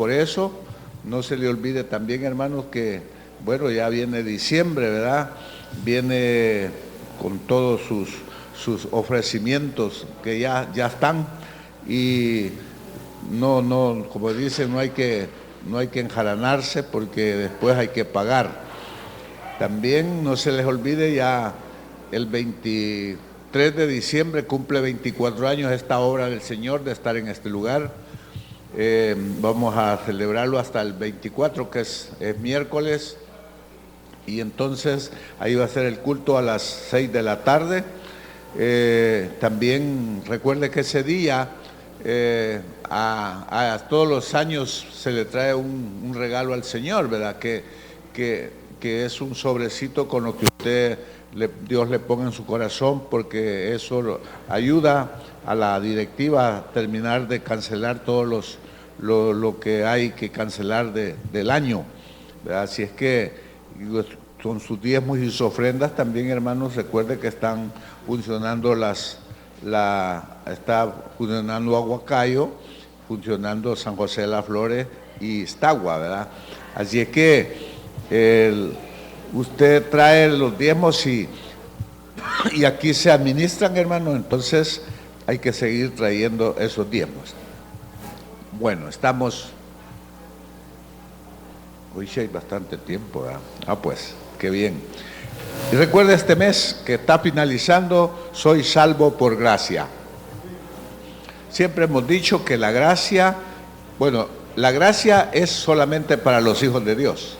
Por eso, no se le olvide también, hermanos, que, bueno, ya viene diciembre, ¿verdad? Viene con todos sus ofrecimientos que ya están, y no, como dicen, no hay que enjaranarse, porque después hay que pagar. También no se les olvide, ya el 23 de diciembre cumple 24 años esta obra del Señor de estar en este lugar. Vamos a celebrarlo hasta el 24, que es miércoles, y entonces ahí va a ser el culto a las 6 de la tarde. También recuerde que ese día a todos los años se le trae un regalo al Señor, ¿verdad? Que es un sobrecito con lo que Dios le ponga en su corazón, porque eso ayuda a la directiva a terminar de cancelar todos lo que hay que cancelar del año, ¿verdad? Así es que con sus diezmos y sus ofrendas también, hermanos, recuerde que están funcionando está funcionando Aguacayo, funcionando San José de las Flores y Stagua, ¿verdad? Así es que usted trae los diezmos y aquí se administran, hermano, entonces hay que seguir trayendo esos diezmos. Bueno, hoy sí hay bastante tiempo, ¿verdad? Pues, qué bien. Y recuerde este mes que está finalizando, soy salvo por gracia. Siempre hemos dicho que la gracia es solamente para los hijos de Dios.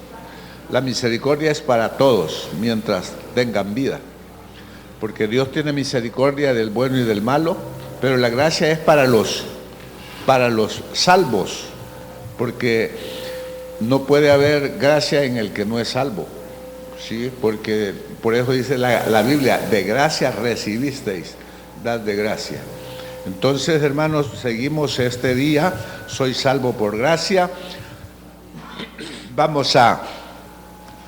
La misericordia es para todos, mientras tengan vida. Porque Dios tiene misericordia del bueno y del malo, pero la gracia es para los salvos, porque no puede haber gracia en el que no es salvo, ¿sí? Porque por eso dice la Biblia, de gracia recibisteis, dad de gracia. Entonces, hermanos, seguimos este día, soy salvo por gracia. Vamos a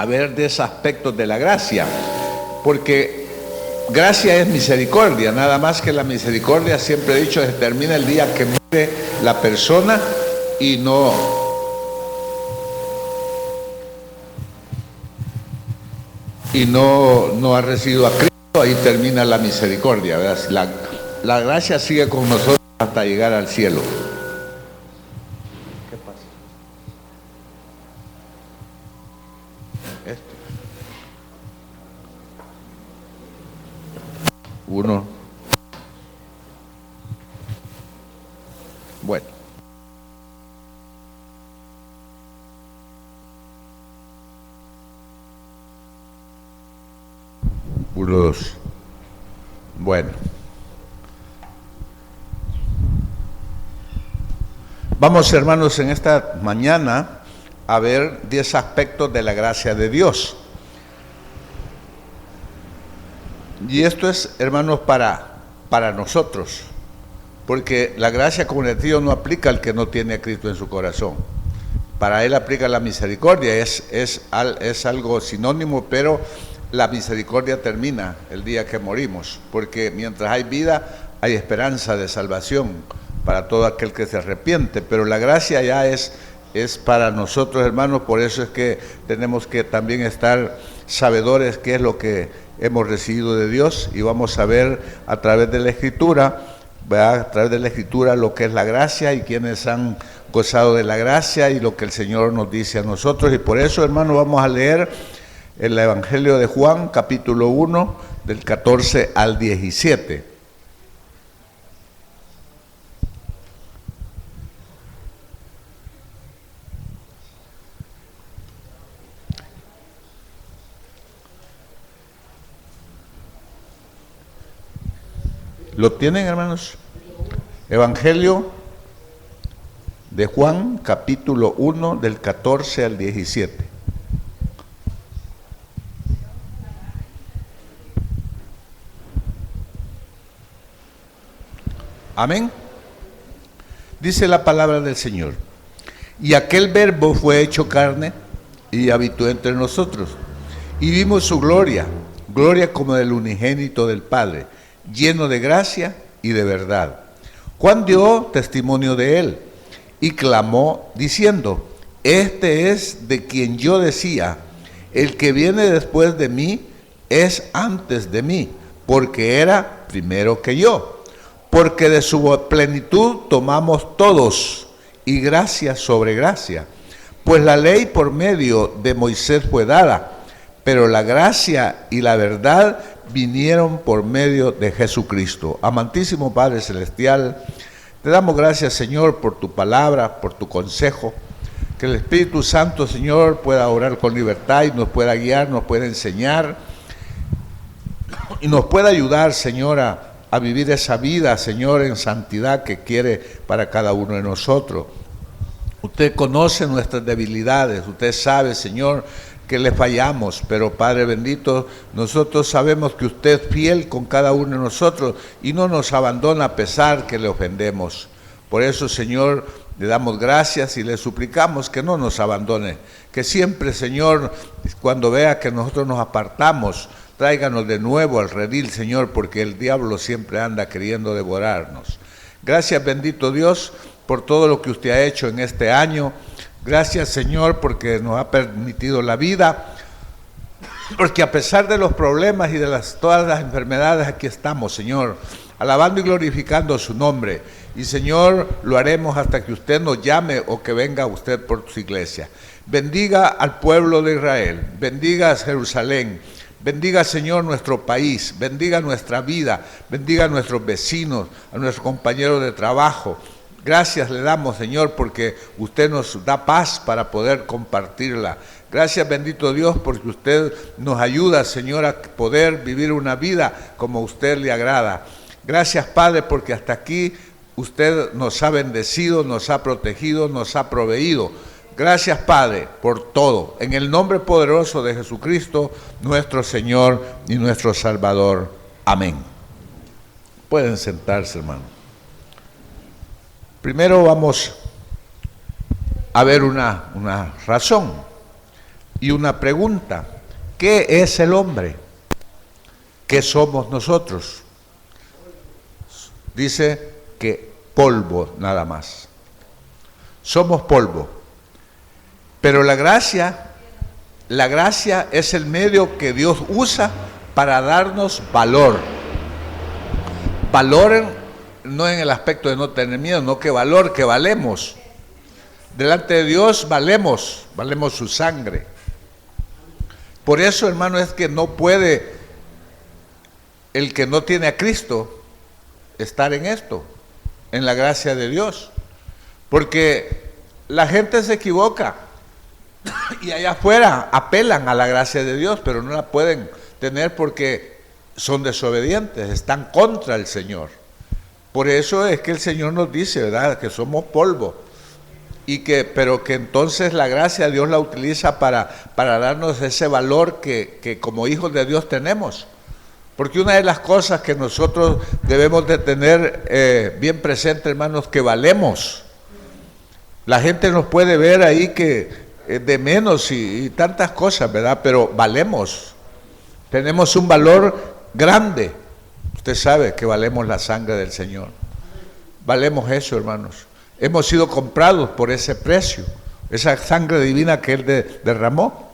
ver de esos aspectos de la gracia, porque gracia es misericordia, nada más que la misericordia, siempre he dicho, se termina el día que muere la persona y no ha recibido a Cristo, ahí termina la misericordia, ¿verdad? La gracia sigue con nosotros hasta llegar al cielo. ¿Qué pasa? Uno. Bueno. Uno, dos. Bueno. Vamos, hermanos, en esta mañana a ver 10 aspectos de la gracia de Dios. Y esto es, hermanos, para nosotros, porque la gracia, como les digo, no aplica al que no tiene a Cristo en su corazón. Para él aplica la misericordia, es algo sinónimo, pero la misericordia termina el día que morimos, porque mientras hay vida, hay esperanza de salvación para todo aquel que se arrepiente, pero la gracia ya es para nosotros, hermanos. Por eso es que tenemos que también estar sabedores qué es lo que hemos recibido de Dios, y vamos a ver a través de la Escritura, ¿verdad? A través de la Escritura lo que es la gracia y quienes han gozado de la gracia y lo que el Señor nos dice a nosotros. Y por eso, hermanos, vamos a leer el Evangelio de Juan, capítulo 1, del 14 al 17. ¿Lo tienen, hermanos? Evangelio de Juan, capítulo 1, del 14 al 17. Amén. Dice la palabra del Señor: y aquel verbo fue hecho carne y habitó entre nosotros, y vimos su gloria, gloria como del unigénito del Padre, lleno de gracia y de verdad. Juan dio testimonio de él, y clamó diciendo: este es de quien yo decía, el que viene después de mí es antes de mí, porque era primero que yo. Porque de su plenitud tomamos todos, y gracia sobre gracia. Pues la ley por medio de Moisés fue dada, pero la gracia y la verdad vinieron por medio de Jesucristo. Amantísimo Padre Celestial, te damos gracias, Señor, por tu palabra, por tu consejo. Que el Espíritu Santo, Señor, pueda orar con libertad y nos pueda guiar, nos pueda enseñar y nos pueda ayudar, Señor, a vivir esa vida, Señor, en santidad que quiere para cada uno de nosotros. Usted conoce nuestras debilidades, usted sabe, Señor, que le fallamos, pero Padre bendito, nosotros sabemos que usted es fiel con cada uno de nosotros y no nos abandona a pesar que le ofendemos. Por eso, Señor, le damos gracias y le suplicamos que no nos abandone, que siempre, Señor, cuando vea que nosotros nos apartamos, tráiganos de nuevo al redil, Señor, porque el diablo siempre anda queriendo devorarnos. Gracias, bendito Dios, por todo lo que usted ha hecho en este año. Gracias, Señor, porque nos ha permitido la vida, porque a pesar de los problemas y de todas las enfermedades, aquí estamos, Señor, alabando y glorificando su nombre. Y, Señor, lo haremos hasta que usted nos llame o que venga usted por su iglesia. Bendiga al pueblo de Israel, bendiga a Jerusalén, bendiga, Señor, nuestro país, bendiga nuestra vida, bendiga a nuestros vecinos, a nuestros compañeros de trabajo. Gracias le damos, Señor, porque usted nos da paz para poder compartirla. Gracias, bendito Dios, porque usted nos ayuda, Señor, a poder vivir una vida como a usted le agrada. Gracias, Padre, porque hasta aquí usted nos ha bendecido, nos ha protegido, nos ha proveído. Gracias, Padre, por todo. En el nombre poderoso de Jesucristo, nuestro Señor y nuestro Salvador. Amén. Pueden sentarse, hermano. Primero vamos a ver una razón y una pregunta. ¿Qué es el hombre? ¿Qué somos nosotros? Dice que polvo nada más. Somos polvo. Pero la gracia es el medio que Dios usa para darnos valor. Valor no en el aspecto de no tener miedo, no, que valor, que valemos. Delante de Dios valemos su sangre. Por eso, hermano, es que no puede el que no tiene a Cristo estar en esto, en la gracia de Dios. Porque la gente se equivoca y allá afuera apelan a la gracia de Dios, pero no la pueden tener porque son desobedientes, están contra el Señor. Por eso es que el Señor nos dice, ¿verdad?, que somos polvo, pero que entonces la gracia Dios la utiliza para darnos ese valor que como hijos de Dios tenemos. Porque una de las cosas que nosotros debemos de tener bien presente, hermanos, que valemos. La gente nos puede ver ahí que de menos y tantas cosas, ¿verdad? Pero valemos. Tenemos un valor grande. Usted sabe que valemos la sangre del Señor. Valemos eso, hermanos. Hemos sido comprados por ese precio, esa sangre divina que Él derramó.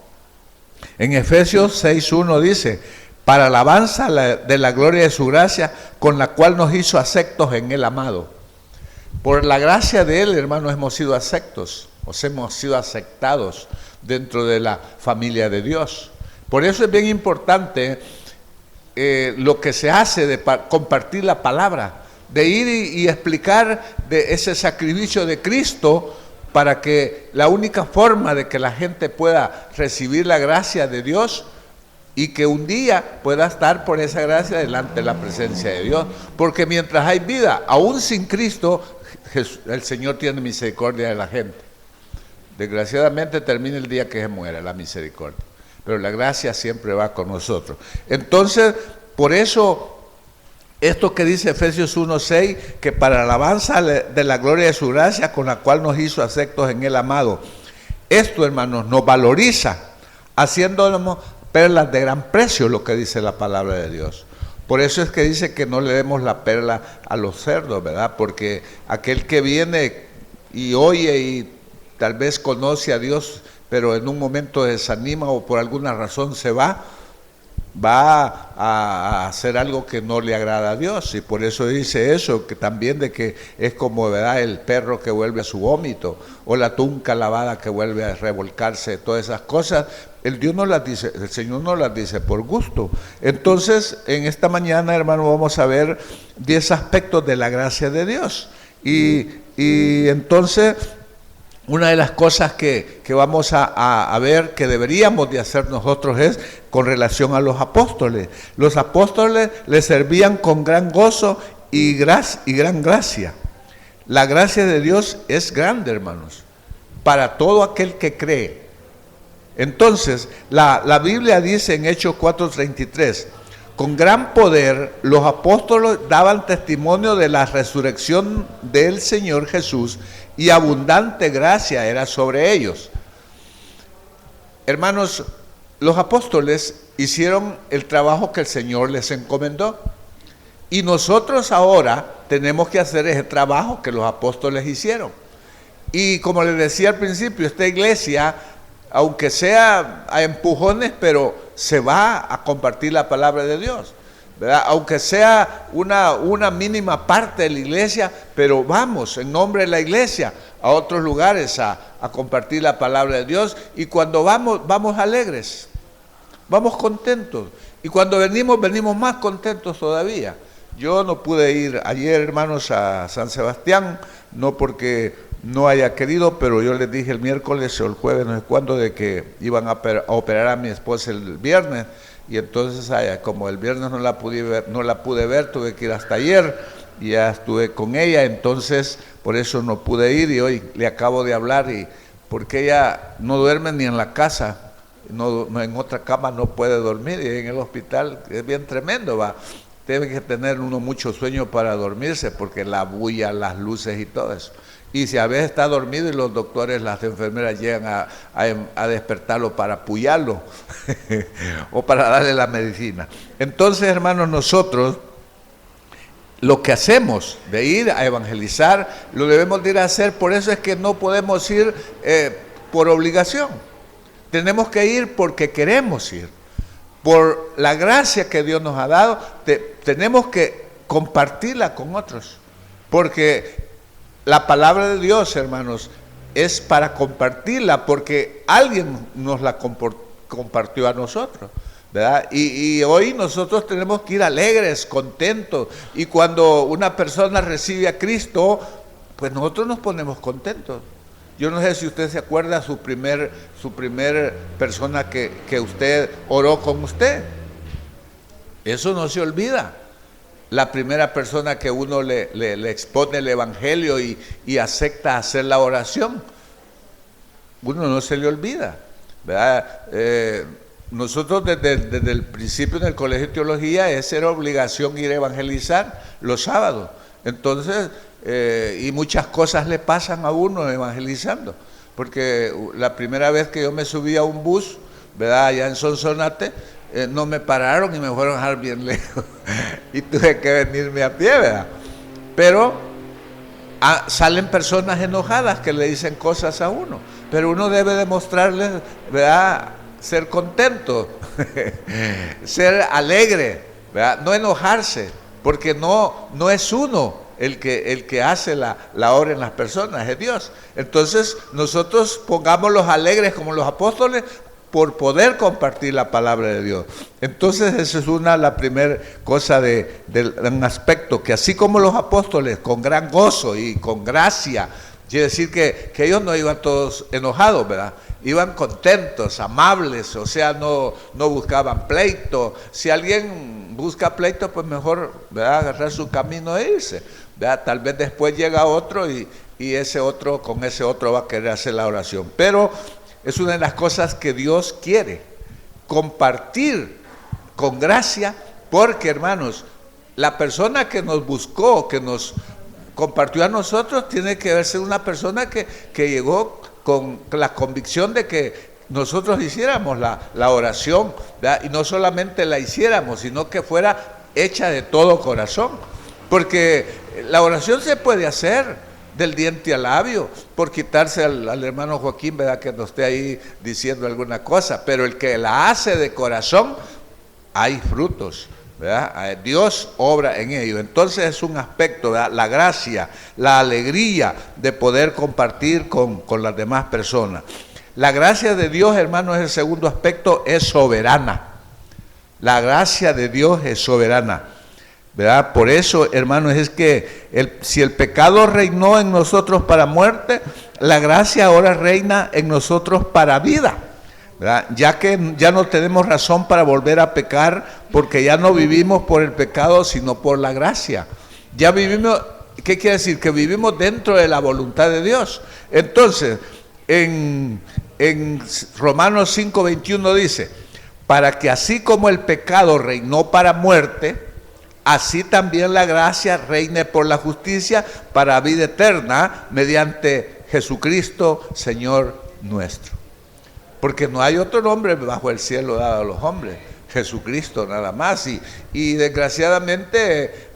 En Efesios 6:1 dice: para alabanza de la gloria de su gracia, con la cual nos hizo aceptos en el amado. Por la gracia de Él, hermanos, hemos sido aceptos, hemos sido aceptados dentro de la familia de Dios. Por eso es bien importante lo que se hace de compartir la palabra, de ir y explicar de ese sacrificio de Cristo, para que la única forma de que la gente pueda recibir la gracia de Dios y que un día pueda estar por esa gracia delante de la presencia de Dios. Porque mientras hay vida, aún sin Cristo, el Señor tiene misericordia de la gente. Desgraciadamente termina el día que se muera la misericordia, pero la gracia siempre va con nosotros. Entonces, por eso, esto que dice Efesios 1:6, que para alabanza de la gloria de su gracia, con la cual nos hizo aceptos en el amado. Esto, hermanos, nos valoriza, haciéndonos perlas de gran precio, lo que dice la palabra de Dios. Por eso es que dice que no le demos la perla a los cerdos, ¿verdad? Porque aquel que viene y oye y tal vez conoce a Dios, pero en un momento desanima o por alguna razón se va a hacer algo que no le agrada a Dios, y por eso dice eso, que también de que es como, ¿verdad?, el perro que vuelve a su vómito, o la tunca lavada que vuelve a revolcarse, todas esas cosas, el Señor no las dice por gusto. Entonces, en esta mañana, hermano, vamos a ver 10 aspectos de la gracia de Dios, y entonces una de las cosas que vamos a ver que deberíamos de hacer nosotros es con relación a los apóstoles. Los apóstoles les servían con gran gozo y gran gracia. La gracia de Dios es grande, hermanos, para todo aquel que cree. Entonces, la Biblia dice en Hechos 4:33, con gran poder los apóstoles daban testimonio de la resurrección del Señor Jesús, y abundante gracia era sobre ellos. Hermanos, los apóstoles hicieron el trabajo que el Señor les encomendó, y nosotros ahora tenemos que hacer ese trabajo que los apóstoles hicieron. Y como les decía al principio, esta iglesia, aunque sea a empujones, pero se va a compartir la palabra de Dios, ¿verdad? Aunque sea una mínima parte de la iglesia, pero vamos en nombre de la iglesia a otros lugares a compartir la palabra de Dios, y cuando vamos alegres, vamos contentos, y cuando venimos más contentos todavía. Yo no pude ir ayer, hermanos, a San Sebastián, no porque no haya querido, pero yo les dije el miércoles o el jueves, no sé cuándo, de que iban a operar a mi esposa el viernes, y entonces como el viernes no la pude ver, tuve que ir hasta ayer, y ya estuve con ella, entonces por eso no pude ir, y hoy le acabo de hablar, porque ella no duerme ni en la casa, en otra cama no puede dormir, y en el hospital es bien tremendo, va. Debe que tener uno mucho sueño para dormirse, porque la bulla, las luces y todo eso. Y si a veces está dormido y los doctores, las enfermeras llegan a despertarlo para apoyarlo o para darle la medicina. Entonces, hermanos, nosotros lo que hacemos de ir a evangelizar, lo debemos de ir a hacer. Por eso es que no podemos ir por obligación. Tenemos que ir porque queremos ir. Por la gracia que Dios nos ha dado, tenemos que compartirla con otros. Porque la palabra de Dios, hermanos, es para compartirla, porque alguien nos la compartió a nosotros, ¿verdad? Y hoy nosotros tenemos que ir alegres, contentos, y cuando una persona recibe a Cristo, pues nosotros nos ponemos contentos. Yo no sé si usted se acuerda su primer persona que usted oró con usted. Eso no se olvida. La primera persona que uno le expone el evangelio y acepta hacer la oración, uno no se le olvida, ¿verdad? Nosotros desde el principio en el Colegio de Teología era obligación ir a evangelizar los sábados. Entonces, y muchas cosas le pasan a uno evangelizando, porque la primera vez que yo me subí a un bus, ¿verdad?, allá en Sonsonate, no me pararon y me fueron a dejar bien lejos y tuve que venirme a pie, ¿verdad? Pero salen personas enojadas que le dicen cosas a uno, pero uno debe demostrarles, ¿verdad?, ser contento, ser alegre, ¿verdad?, no enojarse, porque no es uno el que hace la obra en las personas, es Dios. Entonces nosotros pongámoslos alegres como los apóstoles por poder compartir la palabra de Dios. Entonces esa es la primera cosa de un aspecto, que así como los apóstoles con gran gozo y con gracia, quiere decir que ellos no iban todos enojados, ¿verdad? Iban contentos, amables, o sea, no buscaban pleito. Si alguien busca pleito, pues mejor, ¿verdad?, agarrar su camino e irse, ¿verdad? Tal vez después llega otro y con ese otro va a querer hacer la oración. Pero es una de las cosas que Dios quiere, compartir con gracia, porque, hermanos, la persona que nos buscó, que nos compartió a nosotros, tiene que ser una persona que llegó con la convicción de que nosotros hiciéramos la oración, ¿verdad? Y no solamente la hiciéramos, sino que fuera hecha de todo corazón, porque la oración se puede hacer del diente al labio, por quitarse al hermano Joaquín, ¿verdad? Que no esté ahí diciendo alguna cosa, pero el que la hace de corazón, hay frutos, ¿verdad? Dios obra en ello. Entonces es un aspecto, ¿verdad? La gracia, la alegría de poder compartir con las demás personas. La gracia de Dios, hermanos, es el segundo aspecto, es soberana. La gracia de Dios es soberana, ¿verdad? Por eso, hermanos, es que si el pecado reinó en nosotros para muerte, la gracia ahora reina en nosotros para vida, ¿verdad? Ya que ya no tenemos razón para volver a pecar, porque ya no vivimos por el pecado, sino por la gracia. Ya vivimos, ¿qué quiere decir? Que vivimos dentro de la voluntad de Dios. Entonces, en Romanos 5:21 dice, para que así como el pecado reinó para muerte, así también la gracia reine por la justicia para vida eterna mediante Jesucristo, Señor nuestro. Porque no hay otro nombre bajo el cielo dado a los hombres, Jesucristo nada más. Y desgraciadamente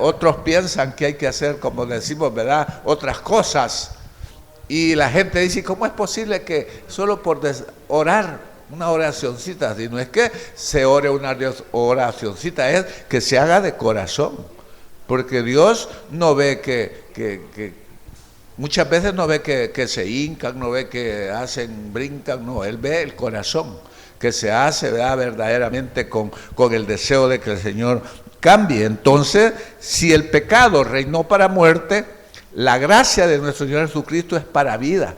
otros piensan que hay que hacer, como decimos, ¿verdad?, otras cosas. Y la gente dice, ¿cómo es posible que solo por orar una oracioncita, si no es que se ore una oracioncita, es que se haga de corazón? Porque Dios no ve que muchas veces no ve que se hincan, no ve que brincan, no, Él ve el corazón, que se hace, ¿verdad?, verdaderamente con el deseo de que el Señor cambie. Entonces, si el pecado reinó para muerte, la gracia de nuestro Señor Jesucristo es para vida,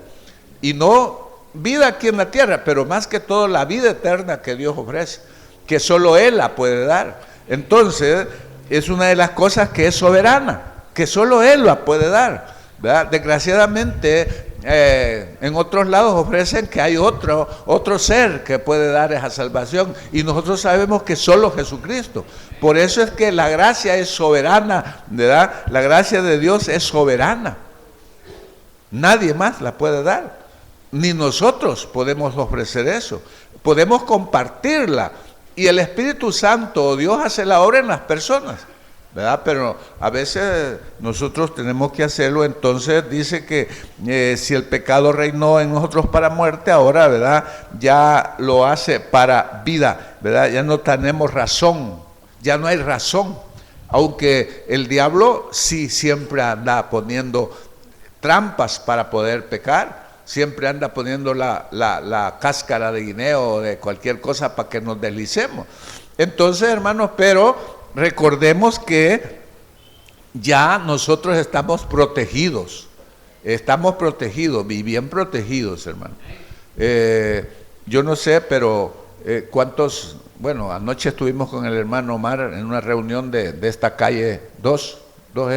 y no vida aquí en la tierra, pero más que todo la vida eterna que Dios ofrece, que solo Él la puede dar. Entonces, es una de las cosas que es soberana, que solo Él la puede dar, ¿verdad? Desgraciadamente, en otros lados ofrecen que hay otro ser que puede dar esa salvación, y nosotros sabemos que solo Jesucristo. Por eso es que la gracia es soberana, ¿verdad? La gracia de Dios es soberana. Nadie más la puede dar, ni nosotros podemos ofrecer eso. Podemos compartirla, y el Espíritu Santo, Dios, hace la obra en las personas, ¿verdad? Pero a veces nosotros tenemos que hacerlo. Entonces dice que si el pecado reinó en nosotros para muerte, ahora, ¿verdad?, ya lo hace para vida, ¿verdad? Ya no tenemos razón, ya no hay razón, aunque el diablo sí siempre anda poniendo trampas para poder pecar, siempre anda poniendo la cáscara de guineo o de cualquier cosa para que nos deslicemos. Entonces, hermanos, pero recordemos que ya nosotros estamos protegidos y bien protegidos, hermano. Yo no sé, pero cuántos, bueno, anoche estuvimos con el hermano Omar en una reunión de esta calle 2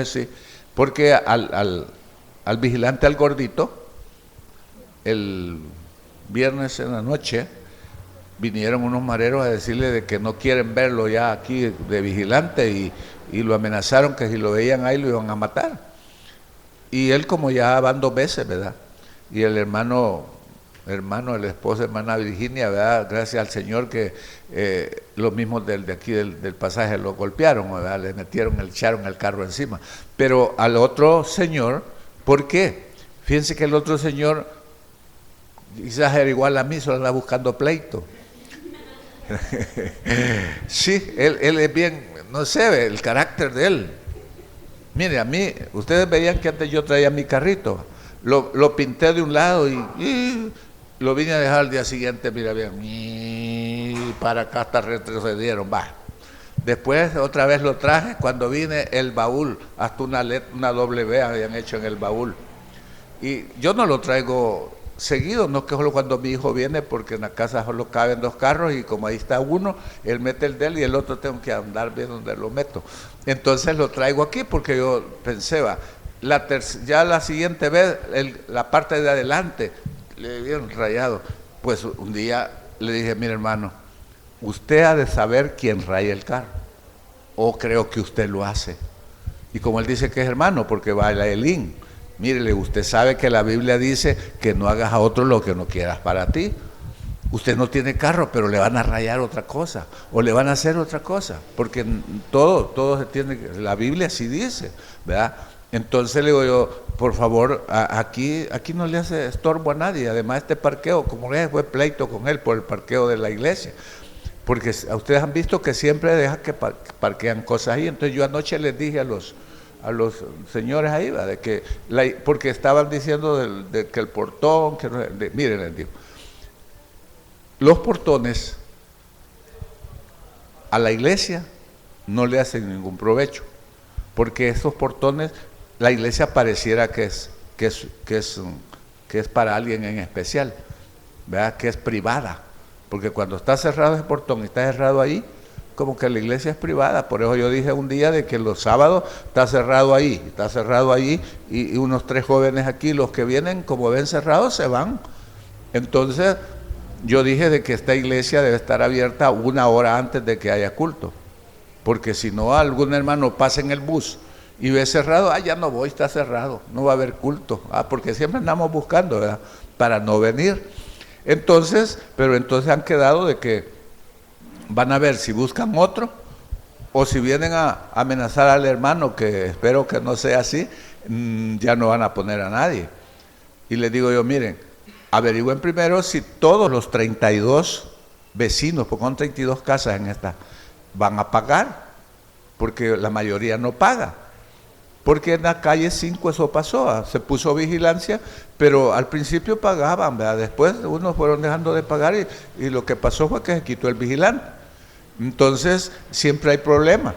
sí, porque al vigilante, al gordito, el viernes en la noche vinieron unos mareros a decirle de que no quieren verlo ya aquí de vigilante, y lo amenazaron que si lo veían ahí lo iban a matar. Y él, como ya van 2 veces, ¿verdad? Y el hermano, el esposo de hermana Virginia, ¿verdad?, gracias al Señor que los mismos de aquí del pasaje lo golpearon, ¿verdad?, le echaron el carro encima. Pero al otro señor, ¿por qué? Fíjense que el otro señor quizás era igual a mí, solo anda buscando pleito. Sí, él es bien, no sé, el carácter de él. Mire, a mí, ustedes veían que antes yo traía mi carrito, lo pinté de un lado y lo vine a dejar al día siguiente, mira bien, y para acá hasta retrocedieron, va. Después otra vez lo traje, cuando vine el baúl, hasta una W habían hecho en el baúl. Y yo no lo traigo seguido, no que solo cuando mi hijo viene, porque en la casa solo caben 2 carros, y como ahí está uno, él mete el de él y el otro tengo que andar viendo dónde lo meto. Entonces lo traigo aquí porque yo pensé, ya la siguiente vez, la parte de adelante, le vieron rayado. Pues un día le dije, mire hermano, usted ha de saber quién raya el carro, o creo que usted lo hace. Y como él dice que es hermano, porque va a la Elín, mírele, usted sabe que la Biblia dice que no hagas a otro lo que no quieras para ti. Usted no tiene carro, pero le van a rayar otra cosa, o le van a hacer otra cosa, porque todo se tiene, la Biblia sí dice, ¿verdad? Entonces le digo yo, por favor, aquí no le hace estorbo a nadie. Además, este parqueo, como le fue pleito con él por el parqueo de la iglesia. Porque ustedes han visto que siempre dejan que parquean cosas ahí. Entonces yo anoche les dije a los señores ahí, ¿va? De que porque estaban diciendo de que el portón, miren, les digo, los portones a la iglesia no le hacen ningún provecho, porque estos portones, la iglesia pareciera que es para alguien en especial, ¿verdad? Que es privada, porque cuando está cerrado ese portón y está cerrado ahí, como que la iglesia es privada. Por eso yo dije un día de que los sábados está cerrado ahí, y unos 3 jóvenes aquí, los que vienen, como ven cerrado, se van. Entonces yo dije de que esta iglesia debe estar abierta 1 hora antes de que haya culto, porque si no, algún hermano pasa en el bus y ve cerrado, ya no voy, está cerrado, no va a haber culto, porque siempre andamos buscando, ¿verdad?, para no venir. Entonces han quedado de que van a ver si buscan otro, o si vienen a amenazar al hermano, que espero que no sea así, ya no van a poner a nadie. Y les digo yo, miren, averigüen primero si todos los 32 vecinos, porque son 32 casas en esta, van a pagar, porque la mayoría no paga. Porque en la calle 5 eso pasó, se puso vigilancia, pero al principio pagaban, ¿verdad? Después unos fueron dejando de pagar y lo que pasó fue que se quitó el vigilante. Entonces siempre hay problemas,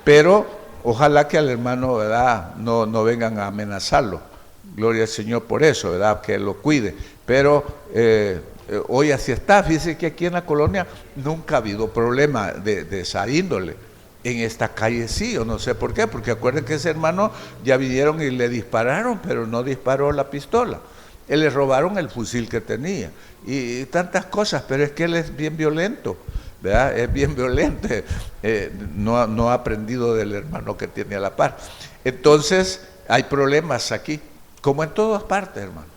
pero ojalá que al hermano, ¿verdad?, no vengan a amenazarlo. Gloria al Señor por eso, ¿verdad?, que lo cuide. Pero hoy así está. Fíjese que aquí en la colonia nunca ha habido problema de esa índole. En esta calle sí, yo no sé por qué, porque acuerden que ese hermano ya vinieron y le dispararon, pero no disparó la pistola. Él le robaron el fusil que tenía y tantas cosas, pero es que él es bien violento, ¿verdad? Es bien violento, no ha aprendido del hermano que tiene a la par. Entonces hay problemas aquí, como en todas partes, hermano.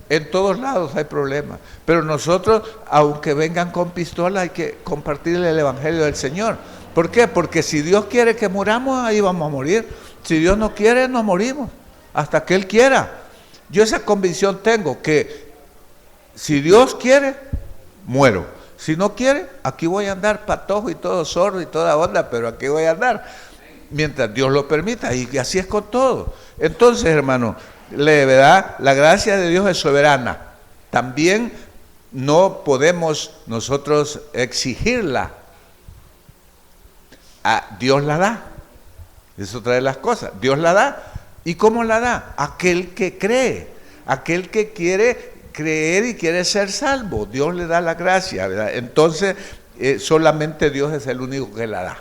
En todos lados hay problemas, pero nosotros, aunque vengan con pistola, hay que compartirle el evangelio del Señor. ¿Por qué? Porque si Dios quiere que muramos, ahí vamos a morir. Si Dios no quiere, no morimos, hasta que Él quiera. Yo esa convicción tengo, que si Dios quiere, muero. Si no quiere, aquí voy a andar patojo y todo sordo y toda onda, pero aquí voy a andar, mientras Dios lo permita, y así es con todo. Entonces, hermano, ¿verdad?, la gracia de Dios es soberana. También no podemos nosotros exigirla. Dios la da. Es otra de las cosas. Dios la da. ¿Y cómo la da? Aquel que cree, aquel que quiere creer y quiere ser salvo. Dios le da la gracia, ¿verdad? Entonces, solamente Dios es el único que la da.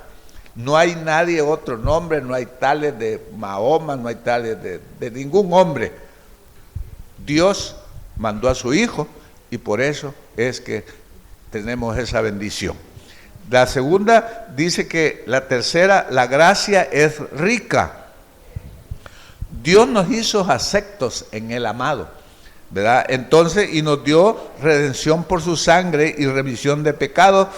No hay nadie otro nombre, no hay tales de Mahoma, no hay tales de ningún hombre. Dios mandó a su Hijo y por eso es que tenemos esa bendición. La segunda dice que la tercera, la gracia es rica. Dios nos hizo aceptos en el amado, ¿verdad? Entonces, y nos dio redención por su sangre y remisión de pecados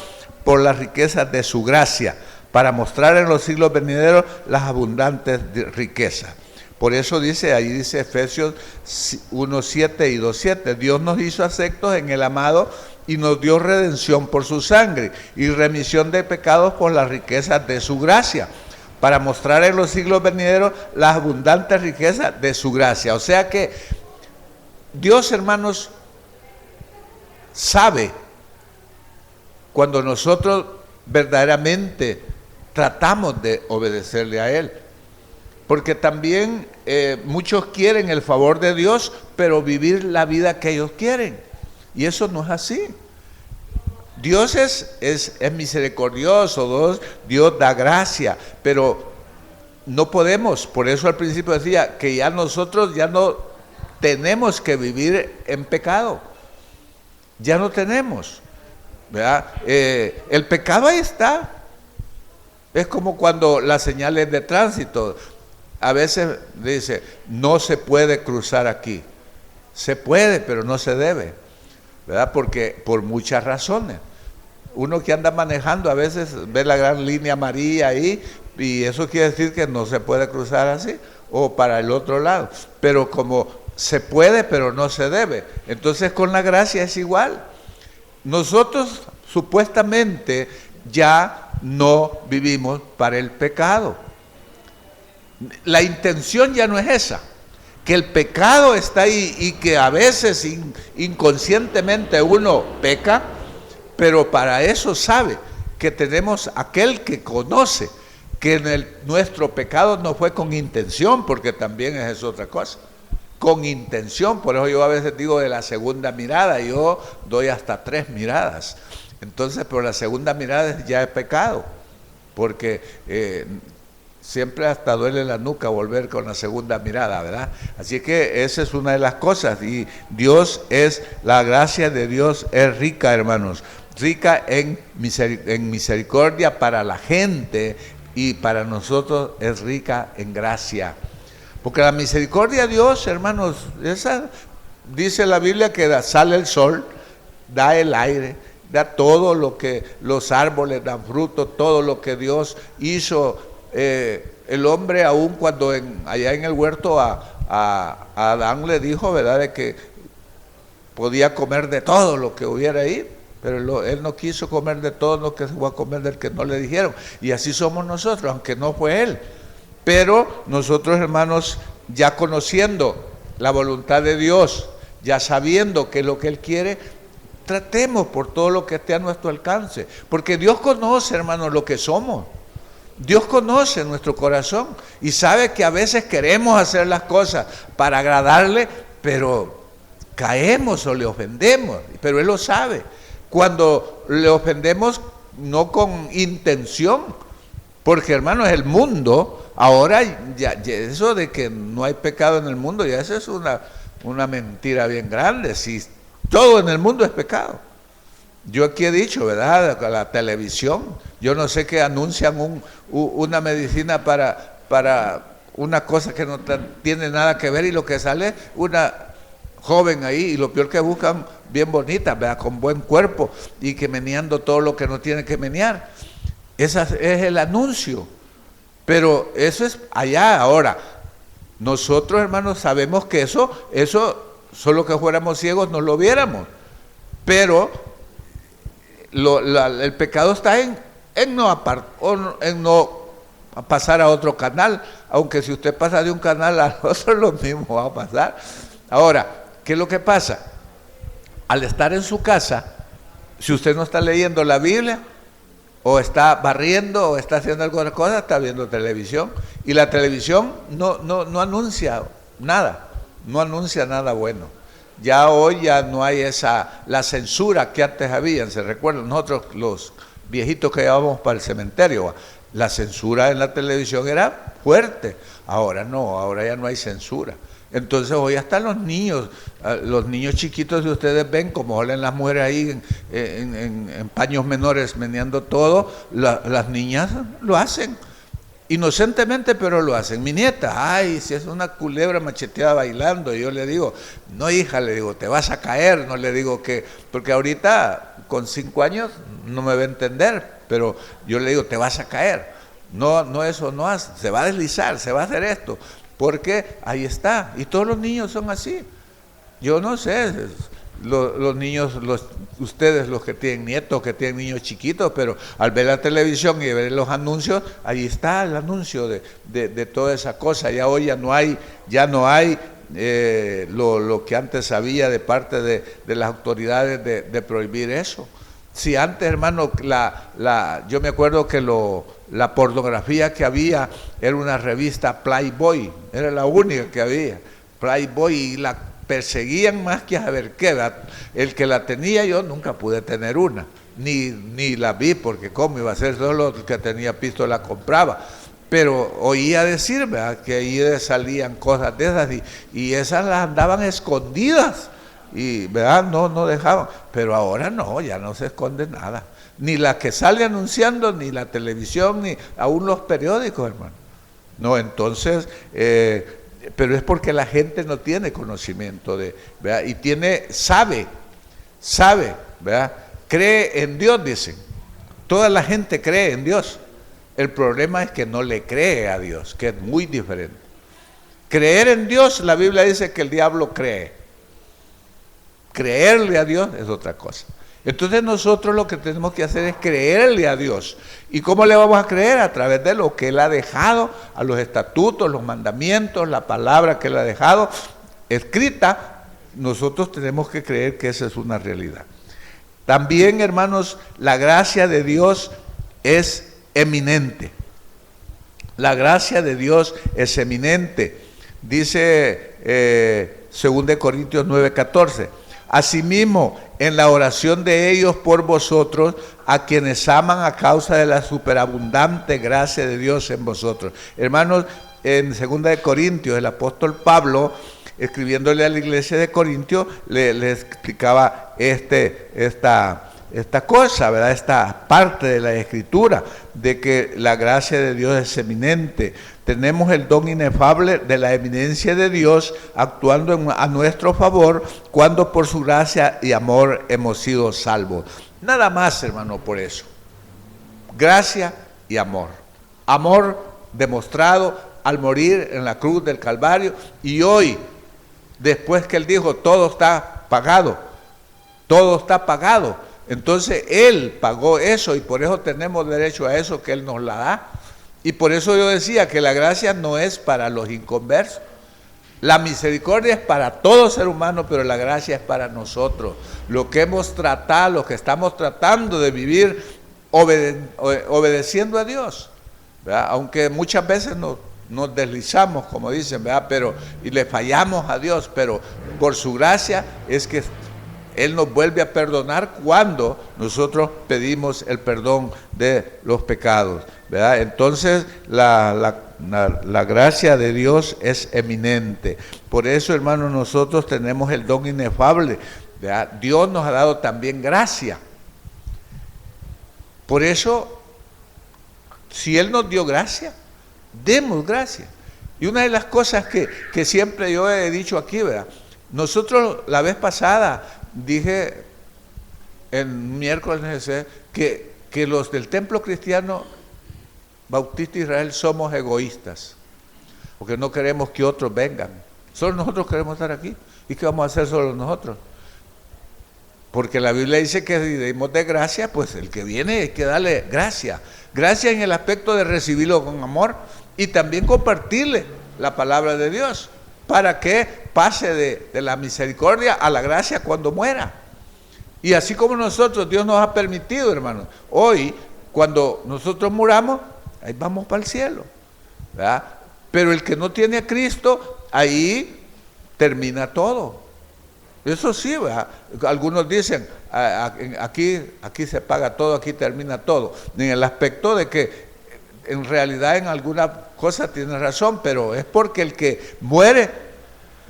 por las riquezas de su gracia, para mostrar en los siglos venideros las abundantes riquezas. Por eso ahí dice Efesios 1:7 y 2:7, Dios nos hizo aceptos en el amado y nos dio redención por su sangre y remisión de pecados por las riquezas de su gracia, para mostrar en los siglos venideros las abundantes riquezas de su gracia. O sea que Dios, hermanos, sabe cuando nosotros verdaderamente tratamos de obedecerle a Él. Porque también muchos quieren el favor de Dios, pero vivir la vida que ellos quieren. Y eso no es así. Dios es misericordioso, Dios da gracia, pero no podemos, por eso al principio decía que ya nosotros ya no tenemos que vivir en pecado. Ya no tenemos, ¿verdad? El pecado ahí está. Es como cuando las señales de tránsito, a veces dice, no se puede cruzar aquí. Se puede, pero no se debe, ¿verdad? Porque por muchas razones. Uno que anda manejando a veces ve la gran línea amarilla ahí y eso quiere decir que no se puede cruzar así. o para el otro lado. Pero como se puede, pero no se debe. Entonces con la gracia es igual. Nosotros supuestamente ya no vivimos para el pecado. La intención ya no es esa, que el pecado está ahí y que a veces inconscientemente uno peca, pero para eso sabe que tenemos aquel que conoce que nuestro pecado no fue con intención, porque también es otra cosa, con intención. Por eso yo a veces digo de la segunda mirada, yo doy hasta 3 miradas. Entonces, pero la segunda mirada ya es pecado, porque siempre hasta duele la nuca volver con la segunda mirada, ¿verdad? Así que esa es una de las cosas. Y la gracia de Dios es rica, hermanos, rica en misericordia para la gente, y para nosotros es rica en gracia. Porque la misericordia de Dios, hermanos, esa dice la Biblia que sale el sol, da el aire, da todo lo que los árboles dan fruto, todo lo que Dios hizo. El hombre, aún cuando allá en el huerto a Adán le dijo, ¿verdad?, de que podía comer de todo lo que hubiera ahí, pero él no quiso comer de todo lo que se fue a comer del que no le dijeron. Y así somos nosotros, aunque no fue él. Pero nosotros, hermanos, ya conociendo la voluntad de Dios, ya sabiendo que lo que Él quiere, tratemos por todo lo que esté a nuestro alcance. Porque Dios conoce, hermanos, lo que somos. Dios conoce nuestro corazón y sabe que a veces queremos hacer las cosas para agradarle, pero caemos o le ofendemos. Pero Él lo sabe. Cuando le ofendemos no con intención, porque, hermanos, el mundo, ahora ya eso de que no hay pecado en el mundo, ya eso es una mentira bien grande. Si todo en el mundo es pecado. Yo aquí he dicho, ¿verdad?, la televisión, yo no sé qué anuncian una medicina para una cosa que no tiene nada que ver, y lo que sale una joven ahí, y lo peor que buscan bien bonita, ¿verdad?, con buen cuerpo, y que meneando todo lo que no tiene que menear. Ese es el anuncio, pero eso es allá. Ahora, nosotros, hermanos, sabemos que eso solo que fuéramos ciegos no lo viéramos, pero el pecado está en no pasar a otro canal, aunque si usted pasa de un canal al otro, lo mismo va a pasar. Ahora, ¿qué es lo que pasa? Al estar en su casa, si usted no está leyendo la Biblia, o está barriendo, o está haciendo alguna cosa, está viendo televisión, y la televisión no anuncia nada, no anuncia nada bueno. Ya hoy ya no hay la censura que antes había. Se recuerdan nosotros los viejitos que llevábamos para el cementerio, la censura en la televisión era fuerte. Ahora no, ahora ya no hay censura. Entonces hoy hasta los niños chiquitos, si ustedes ven como salen las mujeres ahí en paños menores meneando todo, las niñas lo hacen inocentemente, pero lo hacen. Mi nieta, ay, si es una culebra macheteada bailando, y yo le digo, no, hija, le digo, te vas a caer. No le digo porque ahorita con 5 años no me va a entender, pero yo le digo, te vas a caer. No, eso no hace, se va a deslizar, se va a hacer esto, porque ahí está. Y todos los niños son así. Yo no sé, los niños, ustedes los que tienen nietos, que tienen niños chiquitos, pero al ver la televisión y ver los anuncios, ahí está el anuncio de toda esa cosa. Ya hoy ya no hay lo que antes había de parte de las autoridades de prohibir eso. Si antes, hermano, yo me acuerdo que la pornografía que había era una revista Playboy, era la única que había, Playboy, y la perseguían más que a ver qué. El que la tenía, yo nunca pude tener una, ni la vi, porque cómo iba a ser, solo el que tenía pistola compraba. Pero oía decir, ¿verdad?, que ahí salían cosas de esas, y esas las andaban escondidas, y ¿verdad?, no dejaban. Pero ahora no, ya no se esconde nada, ni la que sale anunciando, ni la televisión, ni aún los periódicos, hermano. No, entonces pero es porque la gente no tiene conocimiento ¿verdad?, y sabe, ¿verdad?, cree en Dios, dicen. Toda la gente cree en Dios. El problema es que no le cree a Dios, que es muy diferente. Creer en Dios, la Biblia dice que el diablo cree. Creerle a Dios es otra cosa. Entonces nosotros lo que tenemos que hacer es creerle a Dios. ¿Y cómo le vamos a creer? A través de lo que Él ha dejado, a los estatutos, los mandamientos, la palabra que Él ha dejado escrita. Nosotros tenemos que creer que esa es una realidad. También, hermanos, la gracia de Dios es eminente. La gracia de Dios es eminente. Dice 2 Corintios 9:14. Asimismo, en la oración de ellos por vosotros, a quienes aman a causa de la superabundante gracia de Dios en vosotros. Hermanos, en 2 Corintios, el apóstol Pablo, escribiéndole a la iglesia de Corintios, le explicaba esta cosa, ¿verdad? Esta parte de la Escritura, de que la gracia de Dios es eminente. Tenemos el don inefable de la eminencia de Dios actuando a nuestro favor cuando por su gracia y amor hemos sido salvos. Nada más, hermano, por eso. Gracia y amor. Amor demostrado al morir en la cruz del Calvario, y hoy, después que Él dijo, todo está pagado, todo está pagado. Entonces Él pagó eso y por eso tenemos derecho a eso que Él nos la da. Y por eso yo decía que la gracia no es para los inconversos. La misericordia es para todo ser humano, pero la gracia es para nosotros. Lo que hemos tratado, lo que estamos tratando de vivir obedeciendo a Dios, ¿verdad? Aunque muchas veces nos deslizamos, como dicen, ¿verdad? Y le fallamos a Dios, pero por su gracia es que Él nos vuelve a perdonar cuando nosotros pedimos el perdón de los pecados, ¿verdad? Entonces la gracia de Dios es eminente. Por eso, hermanos, nosotros tenemos el don inefable, ¿verdad? Dios nos ha dado también gracia. Por eso, si Él nos dio gracia, demos gracia. Y una de las cosas que siempre yo he dicho aquí, ¿verdad? Nosotros la vez pasada dije en miércoles que los del templo cristiano Bautista Israel somos egoístas, porque no queremos que otros vengan. Solo nosotros queremos estar aquí. ¿Y qué vamos a hacer solo nosotros? Porque la Biblia dice que si demos de gracia, pues el que viene hay que darle gracia. Gracia en el aspecto de recibirlo con amor y también compartirle la palabra de Dios, para que pase de la misericordia a la gracia cuando muera. Y así como nosotros, Dios nos ha permitido, hermanos, hoy, cuando nosotros muramos, ahí vamos para el cielo, ¿verdad? Pero el que no tiene a Cristo, ahí termina todo. Eso sí, ¿verdad? Algunos dicen, aquí se paga todo, aquí termina todo. En el aspecto de que en realidad en alguna cosa tiene razón, pero es porque el que muere,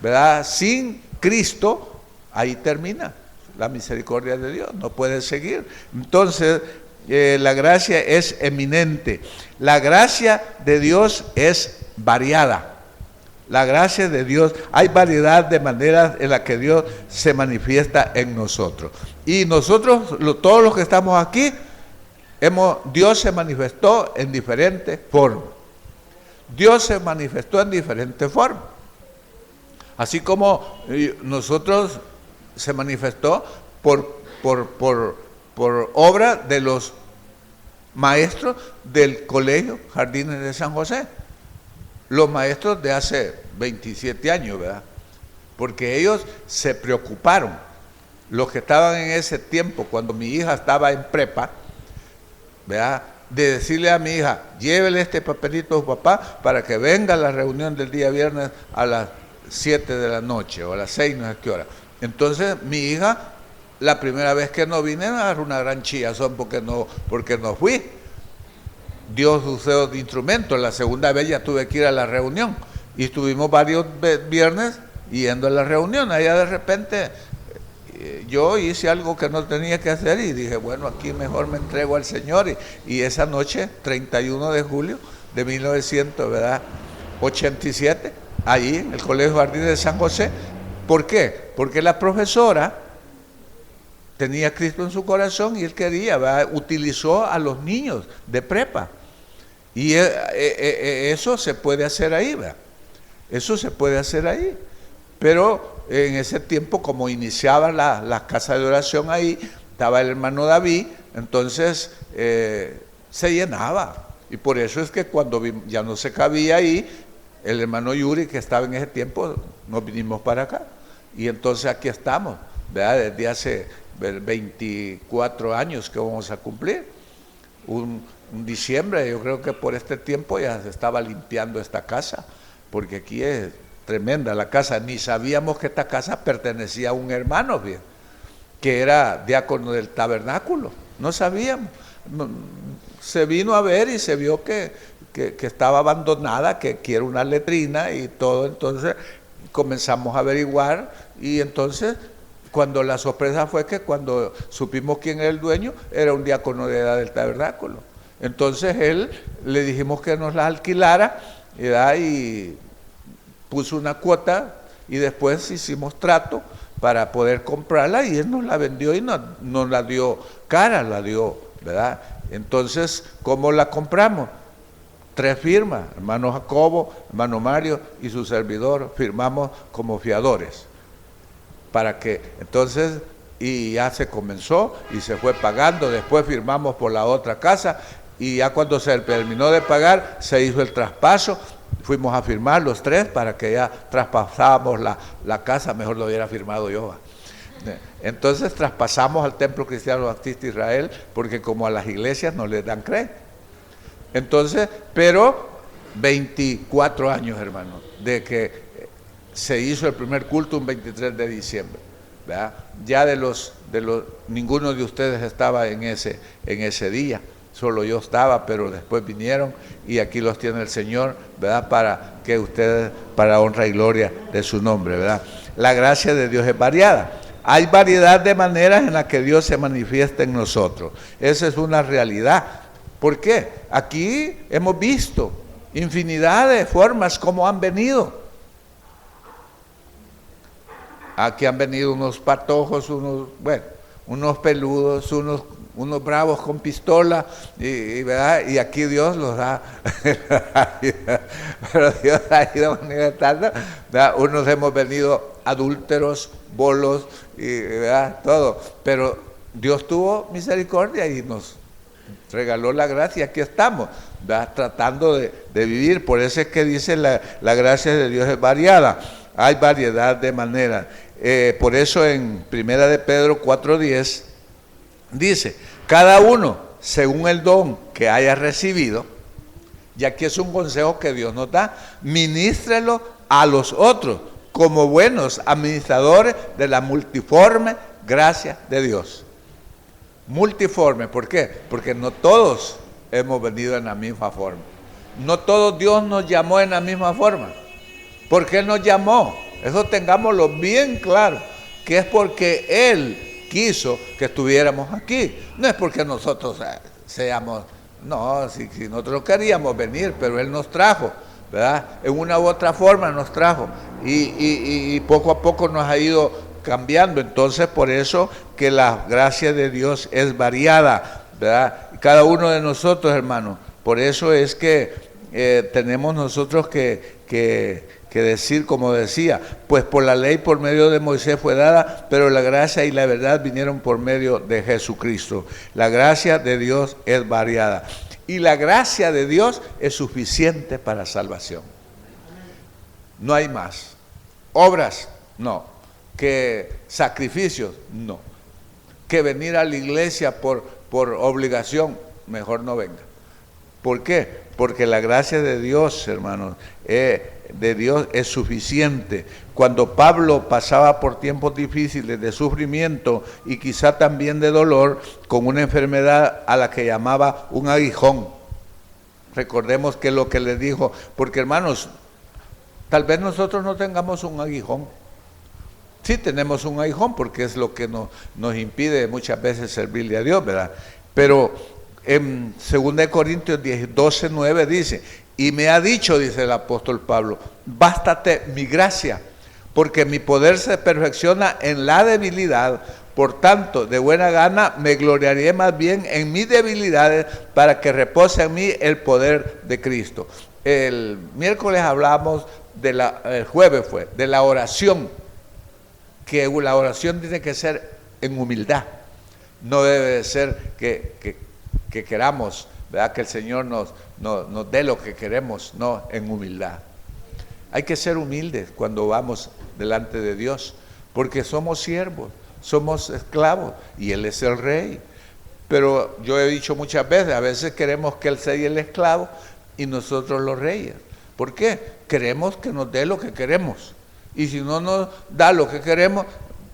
¿verdad?, sin Cristo, ahí termina la misericordia de Dios, no puede seguir. Entonces, la gracia es eminente. La gracia de Dios es variada. La gracia de Dios, hay variedad de maneras en las que Dios se manifiesta en nosotros. Y nosotros, todos los que estamos aquí, Dios se manifestó en diferentes formas. Dios se manifestó en diferentes formas. Así como nosotros se manifestó por obra de los maestros del Colegio Jardines de San José. Los maestros de hace 27 años, ¿verdad? Porque ellos se preocuparon. Los que estaban en ese tiempo, cuando mi hija estaba en prepa, ¿verdad?, de decirle a mi hija, llévele este papelito a su papá para que venga a la reunión del día viernes a las 7 de la noche o a las 6, no sé qué hora. Entonces mi hija, la primera vez que no vine, me agarró una gran chillazón porque no fui. Dio sus dedos de instrumento. La segunda vez ya tuve que ir a la reunión y estuvimos varios viernes yendo a la reunión. Allá de repente yo hice algo que no tenía que hacer y dije, bueno, aquí mejor me entrego al Señor. Y esa noche, 31 de julio de 1987, ahí en el Colegio Jardines de San José. ¿Por qué? Porque la profesora tenía a Cristo en su corazón y él quería, ¿verdad?, utilizó a los niños de prepa. Y eso se puede hacer ahí, ¿verdad? Eso se puede hacer ahí. Pero en ese tiempo, como iniciaban las casas de oración ahí, estaba el hermano David, entonces se llenaba. Y por eso es que cuando ya no se cabía ahí, el hermano Yuri, que estaba en ese tiempo, nos vinimos para acá. Y entonces aquí estamos, ¿verdad? Desde hace 24 años que vamos a cumplir. Un diciembre, yo creo que por este tiempo ya se estaba limpiando esta casa, porque aquí es tremenda la casa. Ni sabíamos que esta casa pertenecía a un hermano, bien, que era diácono del tabernáculo. No sabíamos. Se vino a ver y se vio que estaba abandonada, que era una letrina y todo. Entonces comenzamos a averiguar y entonces cuando la sorpresa fue que cuando supimos quién era el dueño, era un diácono de edad del tabernáculo. Entonces él le dijimos que nos la alquilara, ¿verdad? Y puso una cuota y después hicimos trato para poder comprarla y él nos la vendió y nos la dio cara, la dio, ¿verdad? Entonces, ¿cómo la compramos? 3 firmas, hermano Jacobo, hermano Mario y su servidor, firmamos como fiadores. Para que, entonces, y ya se comenzó y se fue pagando, después firmamos por la otra casa y ya cuando se terminó de pagar, se hizo el traspaso, fuimos a firmar los 3 para que ya traspasábamos la casa, mejor lo hubiera firmado yo. Entonces traspasamos al Templo Cristiano Baptista Israel, porque como a las iglesias no les dan crédito. Entonces, pero 24 años, hermano, de que se hizo el primer culto un 23 de diciembre, ¿verdad? Ya ninguno de ustedes estaba en ese día, solo yo estaba, pero después vinieron y aquí los tiene el Señor, ¿verdad? Para que ustedes, para honra y gloria de su nombre, ¿verdad? La gracia de Dios es variada. Hay variedad de maneras en las que Dios se manifiesta en nosotros. Esa es una realidad. ¿Por qué? Aquí hemos visto infinidad de formas como han venido. Aquí han venido unos patojos, unos peludos, unos bravos con pistola, ¿verdad? Y aquí Dios los da. Pero Dios ha ido manifestando, ¿verdad? Unos hemos venido adúlteros, bolos, ¿verdad? Todo. Pero Dios tuvo misericordia y nos regaló la gracia. Aquí estamos, ¿verdad? Tratando de vivir. Por eso es que dice la gracia de Dios es variada. Hay variedad de maneras. Por eso en 1 de Pedro 4:10 dice, cada uno según el don que haya recibido, y aquí es un consejo que Dios nos da, ministrelo a los otros como buenos administradores de la multiforme gracia de Dios. Multiforme, ¿por qué? Porque no todos hemos venido en la misma forma. No todos Dios nos llamó en la misma forma. ¿Por qué nos llamó? Eso tengámoslo bien claro, que es porque Él quiso que estuviéramos aquí. No es porque nosotros seamos, no, si nosotros queríamos venir, pero Él nos trajo, ¿verdad? En una u otra forma nos trajo y poco a poco nos ha ido cambiando. Entonces, por eso que la gracia de Dios es variada, ¿verdad? Cada uno de nosotros, hermanos, por eso es que tenemos nosotros que decir, como decía, pues por la ley por medio de Moisés fue dada, pero la gracia y la verdad vinieron por medio de Jesucristo. La gracia de Dios es variada y la gracia de Dios es suficiente para salvación. No hay más. Obras, no. Que sacrificios, no. Que venir a la iglesia por obligación, mejor no venga. ¿Por qué? Porque la gracia de Dios, hermanos, de Dios es suficiente. Cuando Pablo pasaba por tiempos difíciles de sufrimiento y quizá también de dolor, con una enfermedad a la que llamaba un aguijón. Recordemos que lo que le dijo, porque hermanos, tal vez nosotros no tengamos un aguijón. Sí tenemos un aguijón porque es lo que nos impide muchas veces servirle a Dios, ¿verdad? Pero en 2 Corintios 12:9 dice, y me ha dicho, dice el apóstol Pablo, bástate mi gracia, porque mi poder se perfecciona en la debilidad. Por tanto, de buena gana me gloriaré más bien en mis debilidades para que repose en mí el poder de Cristo. el miércoles hablamos el jueves fue, de la oración, que la oración tiene que ser en humildad. No debe de ser que queramos, ¿verdad?, que el Señor nos dé lo que queremos, no, en humildad. Hay que ser humildes cuando vamos delante de Dios, porque somos siervos, somos esclavos, y Él es el Rey. Pero yo he dicho muchas veces, a veces queremos que Él sea el esclavo y nosotros los reyes. ¿Por qué? Queremos que nos dé lo que queremos. Y si no nos da lo que queremos,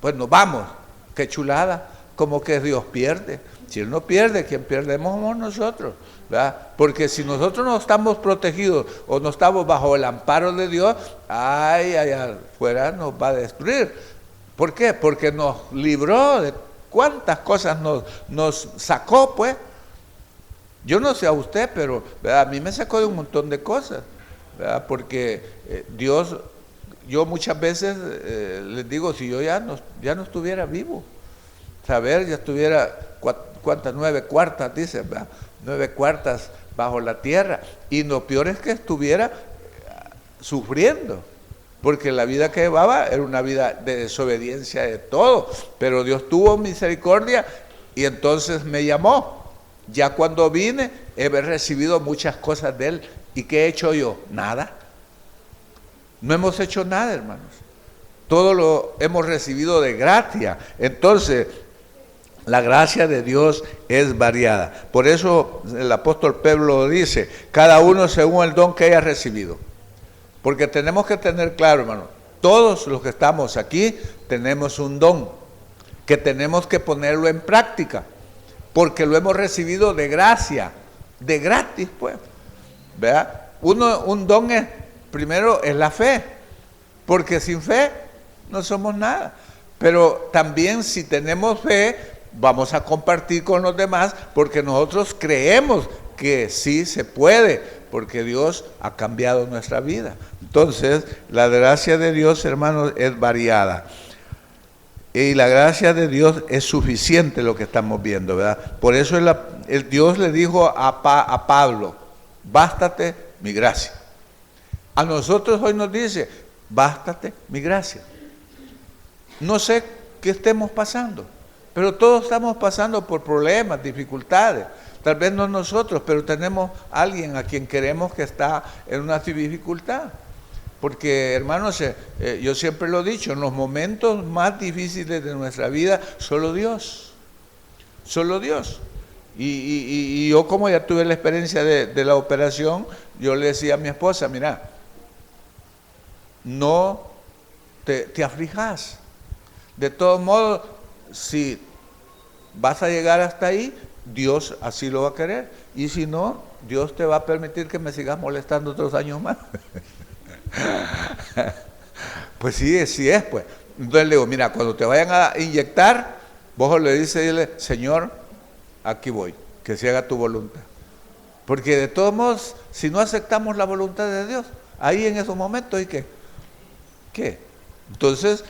pues nos vamos. ¡Qué chulada! Como que Dios pierde. Si Él no pierde, quien perdemos somos nosotros, ¿verdad? Porque si nosotros no estamos protegidos o no estamos bajo el amparo de Dios, allá afuera nos va a destruir. ¿Por qué? Porque nos libró de cuántas cosas nos sacó, pues. Yo no sé a usted, pero ¿verdad?, a mí me sacó de un montón de cosas, ¿verdad? Porque Dios, yo muchas veces les digo, si yo ya no estuviera vivo, saber, ya estuviera, ¿cuántas? 9 cuartas, dice, ¿verdad? 9 cuartas bajo la tierra, y lo peor es que estuviera sufriendo, porque la vida que llevaba era una vida de desobediencia de todo, pero Dios tuvo misericordia y entonces me llamó. Ya cuando vine, he recibido muchas cosas de Él. ¿Y qué he hecho yo? Nada. No hemos hecho nada, hermanos. Todo lo hemos recibido de gracia. Entonces, la gracia de Dios es variada. Por eso el apóstol Pablo dice, cada uno según el don que haya recibido. Porque tenemos que tener claro, hermano, todos los que estamos aquí tenemos un don que tenemos que ponerlo en práctica, porque lo hemos recibido de gracia, de gratis, pues, ¿verdad? Un don primero es la fe, porque sin fe no somos nada. Pero también si tenemos fe, vamos a compartir con los demás, porque nosotros creemos que sí se puede, porque Dios ha cambiado nuestra vida. Entonces, la gracia de Dios, hermanos, es variada. Y la gracia de Dios es suficiente, lo que estamos viendo, ¿verdad? Por eso Dios le dijo a Pablo, bástate mi gracia. A nosotros hoy nos dice, bástate mi gracia. No sé qué estemos pasando, pero todos estamos pasando por problemas, dificultades. Tal vez no nosotros, pero tenemos a alguien a quien queremos que está en una dificultad. Porque, hermanos, yo siempre lo he dicho, en los momentos más difíciles de nuestra vida, solo Dios. Solo Dios. Y yo, como ya tuve la experiencia de la operación, yo le decía a mi esposa, mira, no te aflijas. De todos modos, si vas a llegar hasta ahí, Dios así lo va a querer. Y si no, Dios te va a permitir que me sigas molestando otros años más. Pues sí es, pues. Entonces le digo, mira, cuando te vayan a inyectar, vos le dices, Señor, aquí voy, que se haga tu voluntad. Porque de todos modos, si no aceptamos la voluntad de Dios, ahí en esos momentos, ¿y qué? ¿Qué? Entonces,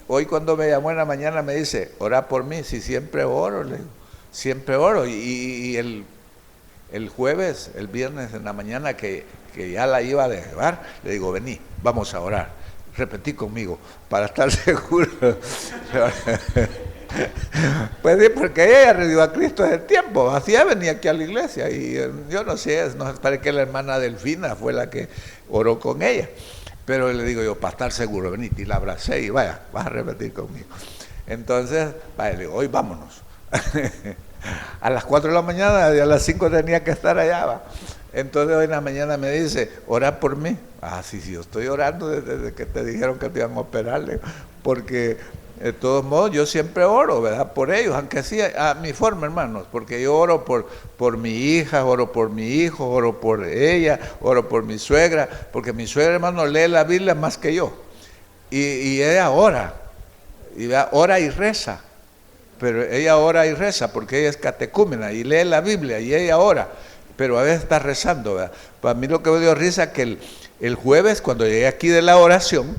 hoy cuando me llamó en la mañana me dice, ora por mí, si siempre oro, le digo, siempre oro. Y el jueves, el viernes en la mañana que ya la iba a llevar, le digo, vení, vamos a orar. Repetí conmigo, para estar seguro. Pues sí, porque ella recibió a Cristo desde el tiempo, así venía aquí a la iglesia, y yo no sé, parece que la hermana Delfina fue la que oró con ella. Pero le digo yo, para estar seguro, vení, y la abracé y vaya, vas a repetir conmigo. Entonces, vaya, le digo, hoy vámonos. A las 4 de la mañana y a las 5 tenía que estar allá, va. Entonces hoy en la mañana me dice, ora por mí. Sí, yo estoy orando desde que te dijeron que te iban a operarle, porque de todos modos yo siempre oro, ¿verdad? Por ellos, aunque sí a mi forma, hermanos, porque yo oro por mi hija, oro por mi hijo, oro por ella, oro por mi suegra, porque mi suegra, hermano, lee la Biblia más que yo, y ella ora y reza. Pero ella ora y reza porque ella es catecúmena y lee la Biblia y ella ora, pero a veces está rezando, ¿verdad? Para mí lo que me dio risa es que el jueves, cuando llegué aquí de la oración,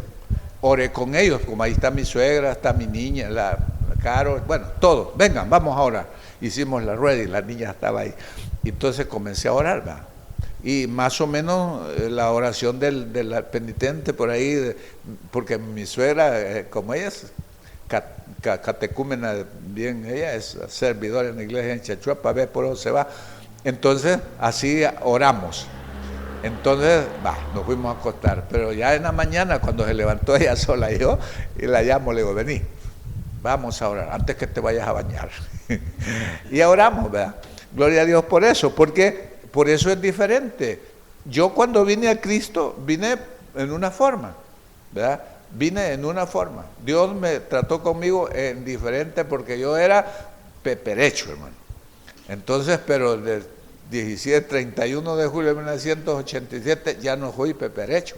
oré con ellos, como ahí está mi suegra, está mi niña, la Caro, bueno, todos, vengan, vamos a orar. Hicimos la rueda y la niña estaba ahí. Y entonces comencé a orar, ¿verdad? y más o menos la oración del penitente por ahí, porque mi suegra, como ella es catecúmena, bien, ella es servidora en la iglesia en Chachuapa, ve por dónde se va. Entonces, así oramos. Entonces, nos fuimos a acostar, pero ya en la mañana, cuando se levantó ella sola y yo, y la llamo, le digo, vení, vamos a orar, antes que te vayas a bañar. Y oramos, ¿verdad? Gloria a Dios por eso, porque por eso es diferente. Yo cuando vine a Cristo, vine en una forma, ¿verdad? Vine en una forma. Dios me trató conmigo en diferente, porque yo era peperecho, hermano. Entonces, pero de 31 de julio de 1987 ya no fui peperecho.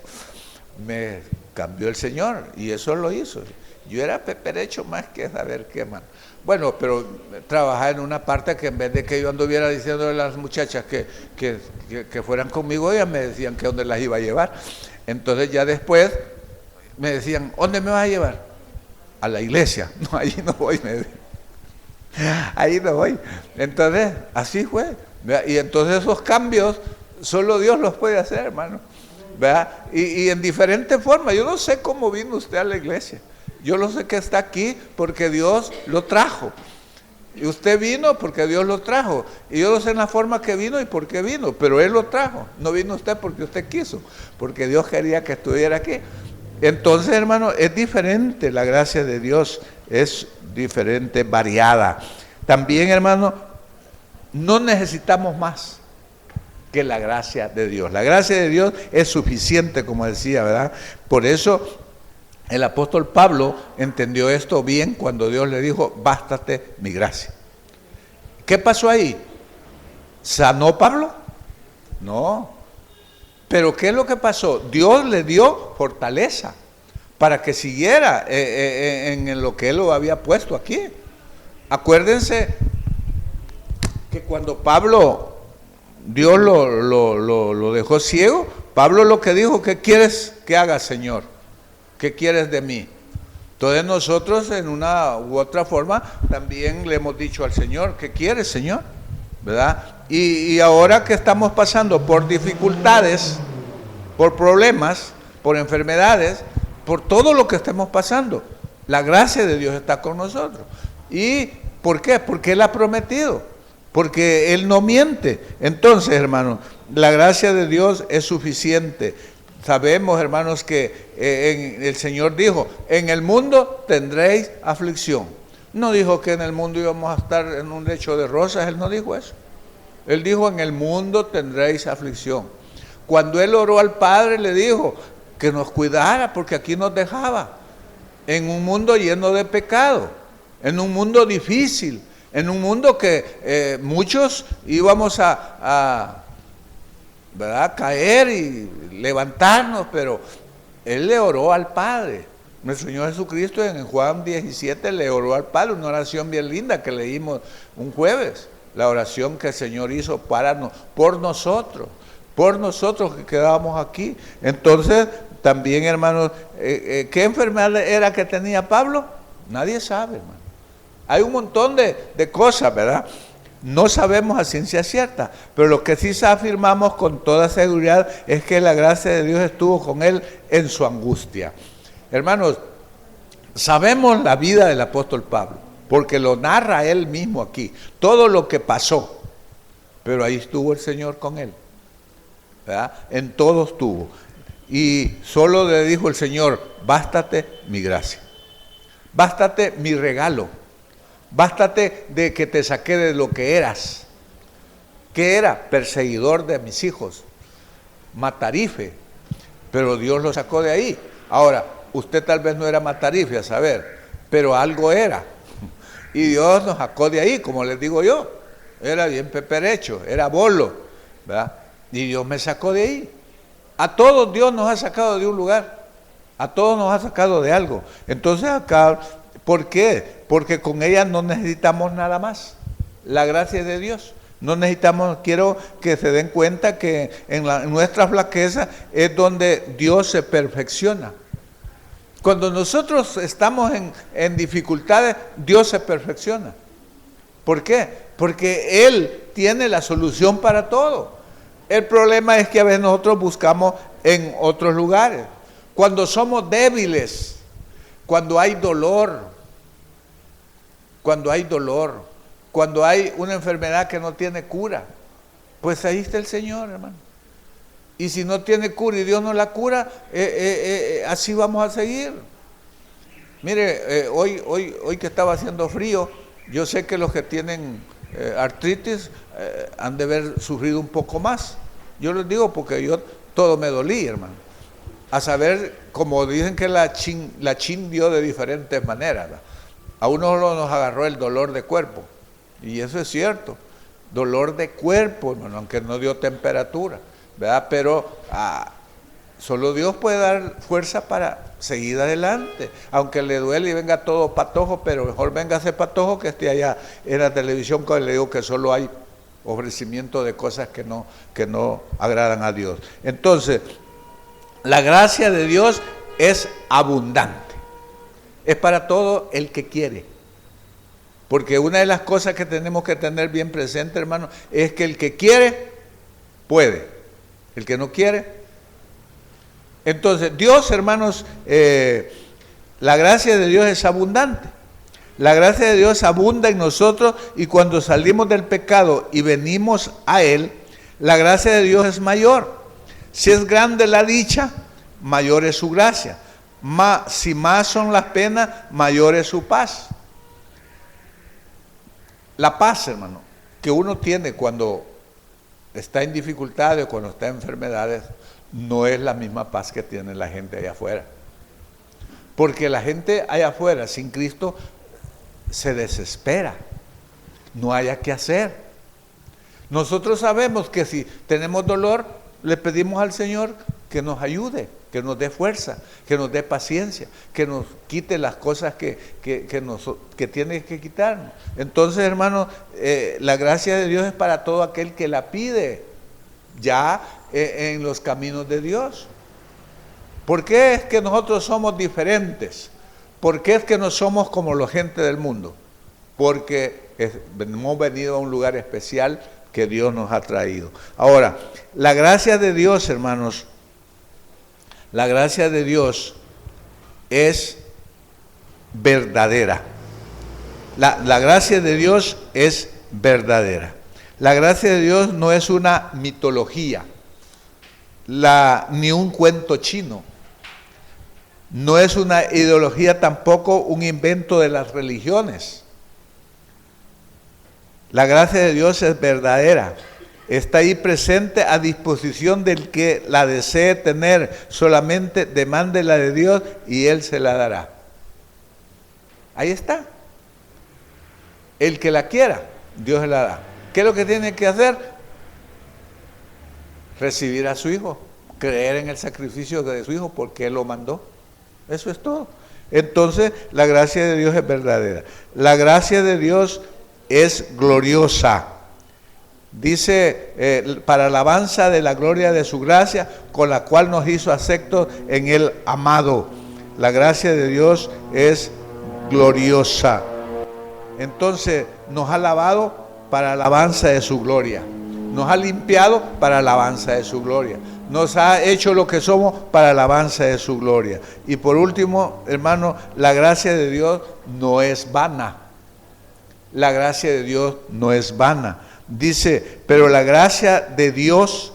Me cambió el Señor y eso lo hizo. Yo era peperecho más que saber qué, man. Bueno, pero trabajaba en una parte que en vez de que yo anduviera diciendo a las muchachas que fueran conmigo, ellas me decían que dónde las iba a llevar. Entonces ya después me decían, ¿dónde me vas a llevar? A la iglesia. No, allí no voy, me decían. Ahí no voy. Entonces, así fue. Y entonces esos cambios solo Dios los puede hacer, hermano, ¿verdad? Y en diferentes formas. Yo no sé cómo vino usted a la iglesia. Yo lo sé que está aquí porque Dios lo trajo. Y usted vino porque Dios lo trajo. Y yo no sé en la forma que vino y por qué vino, pero Él lo trajo. No vino usted porque usted quiso, porque Dios quería que estuviera aquí. Entonces, hermano, es diferente. La gracia de Dios es diferente, variada. También, hermano, no necesitamos más que la gracia de Dios. La gracia de Dios es suficiente, como decía, ¿verdad? Por eso el apóstol Pablo entendió esto bien cuando Dios le dijo, bástate mi gracia. ¿Qué pasó ahí? ¿Sanó Pablo? No. Pero ¿qué es lo que pasó? Dios le dio fortaleza para que siguiera en lo que Él lo había puesto aquí. Acuérdense que cuando Pablo, Dios lo dejó ciego, Pablo lo que dijo, ¿qué quieres que haga, Señor? ¿Qué quieres de mí? Entonces nosotros en una u otra forma también le hemos dicho al Señor, ¿qué quieres, Señor? ¿Verdad? Y ahora que estamos pasando por dificultades, por problemas, por enfermedades, por todo lo que estemos pasando, la gracia de Dios está con nosotros. ¿Y por qué? Porque Él ha prometido, porque Él no miente. Entonces, hermanos, la gracia de Dios es suficiente. Sabemos, hermanos, que el Señor dijo, en el mundo tendréis aflicción. No dijo que en el mundo íbamos a estar en un lecho de rosas, Él no dijo eso. Él dijo, en el mundo tendréis aflicción. Cuando Él oró al Padre, le dijo que nos cuidara, porque aquí nos dejaba, en un mundo lleno de pecado, en un mundo difícil, en un mundo que muchos íbamos ¿verdad?, caer y levantarnos, pero Él le oró al Padre. Nuestro Señor Jesucristo en Juan 17 le oró al Padre, una oración bien linda que leímos un jueves, la oración que el Señor hizo por nosotros que quedábamos aquí. Entonces, también, hermanos, ¿qué enfermedad era que tenía Pablo? Nadie sabe, hermano. Hay un montón de cosas, ¿verdad? No sabemos a ciencia cierta, pero lo que sí afirmamos con toda seguridad es que la gracia de Dios estuvo con él en su angustia. Hermanos, sabemos la vida del apóstol Pablo, porque lo narra él mismo aquí, todo lo que pasó, pero ahí estuvo el Señor con él, ¿verdad? En todo estuvo. Y solo le dijo el Señor, bástate mi gracia, bástate mi regalo, bástate de que te saqué de lo que eras. ¿Qué era? Perseguidor de mis hijos, matarife, pero Dios lo sacó de ahí. Ahora, usted tal vez no era matarife, a saber, pero algo era. Y Dios nos sacó de ahí, como les digo yo. Era bien peperecho, era bolo, ¿verdad? Y Dios me sacó de ahí. A todos Dios nos ha sacado de un lugar. A todos nos ha sacado de algo. Entonces acá, ¿por qué? Porque con ella no necesitamos nada más. La gracia de Dios. No necesitamos, quiero que se den cuenta que en nuestra flaqueza es donde Dios se perfecciona. Cuando nosotros estamos en dificultades, Dios se perfecciona. ¿Por qué? Porque Él tiene la solución para todo. El problema es que a veces nosotros buscamos en otros lugares. Cuando somos débiles, cuando hay dolor, cuando hay una enfermedad que no tiene cura, pues ahí está el Señor, hermano. Y si no tiene cura y Dios no la cura, así vamos a seguir. Mire, hoy que estaba haciendo frío, yo sé que los que tienen artritis han de haber sufrido un poco más. Yo les digo porque yo todo me dolí, hermano. A saber, como dicen que la chin dio de diferentes maneras, ¿verdad? A uno nos agarró el dolor de cuerpo, y eso es cierto, dolor de cuerpo, hermano, aunque no dio temperatura, ¿verdad? Pero solo Dios puede dar fuerza para seguir adelante, aunque le duele y venga todo patojo, pero mejor venga ese patojo que esté allá en la televisión cuando le digo que solo hay ofrecimiento de cosas que no agradan a Dios. Entonces, la gracia de Dios es abundante, es para todo el que quiere, porque una de las cosas que tenemos que tener bien presente, hermano, es que el que quiere, puede, el que no quiere. Entonces, Dios, hermanos, la gracia de Dios es abundante. La gracia de Dios abunda en nosotros, y cuando salimos del pecado y venimos a Él, la gracia de Dios es mayor. Si es grande la dicha, mayor es su gracia. Si más son las penas, mayor es su paz. La paz, hermano, que uno tiene cuando está en dificultades o cuando está en enfermedades, no es la misma paz que tiene la gente allá afuera. Porque la gente allá afuera sin Cristo se desespera, no haya qué hacer. Nosotros sabemos que si tenemos dolor, le pedimos al Señor que nos ayude, que nos dé fuerza, que nos dé paciencia, que nos quite las cosas que tiene que quitarnos. Entonces, hermano, la gracia de Dios es para todo aquel que la pide, ya en los caminos de Dios. ¿Por qué es que nosotros somos diferentes? ¿Por qué es que no somos como la gente del mundo? Porque hemos venido a un lugar especial que Dios nos ha traído. Ahora, la gracia de Dios, hermanos, la gracia de Dios es verdadera. La gracia de Dios es verdadera. La gracia de Dios no es una mitología, ni un cuento chino. No es una ideología tampoco, un invento de las religiones. La gracia de Dios es verdadera. Está ahí presente a disposición del que la desee tener. Solamente demándela de Dios y Él se la dará. Ahí está. El que la quiera, Dios se la da. ¿Qué es lo que tiene que hacer? Recibir a su Hijo, creer en el sacrificio de su Hijo porque Él lo mandó. Eso es todo. Entonces, la gracia de Dios es verdadera. La gracia de Dios es gloriosa. Dice, para alabanza de la gloria de su gracia, con la cual nos hizo aceptos en el amado. La gracia de Dios es gloriosa. Entonces, nos ha lavado para alabanza de su gloria. Nos ha limpiado para alabanza de su gloria. Nos ha hecho lo que somos para alabanza de su gloria. Y por último, hermano, la gracia de Dios no es vana. La gracia de Dios no es vana. Dice, pero la gracia de Dios,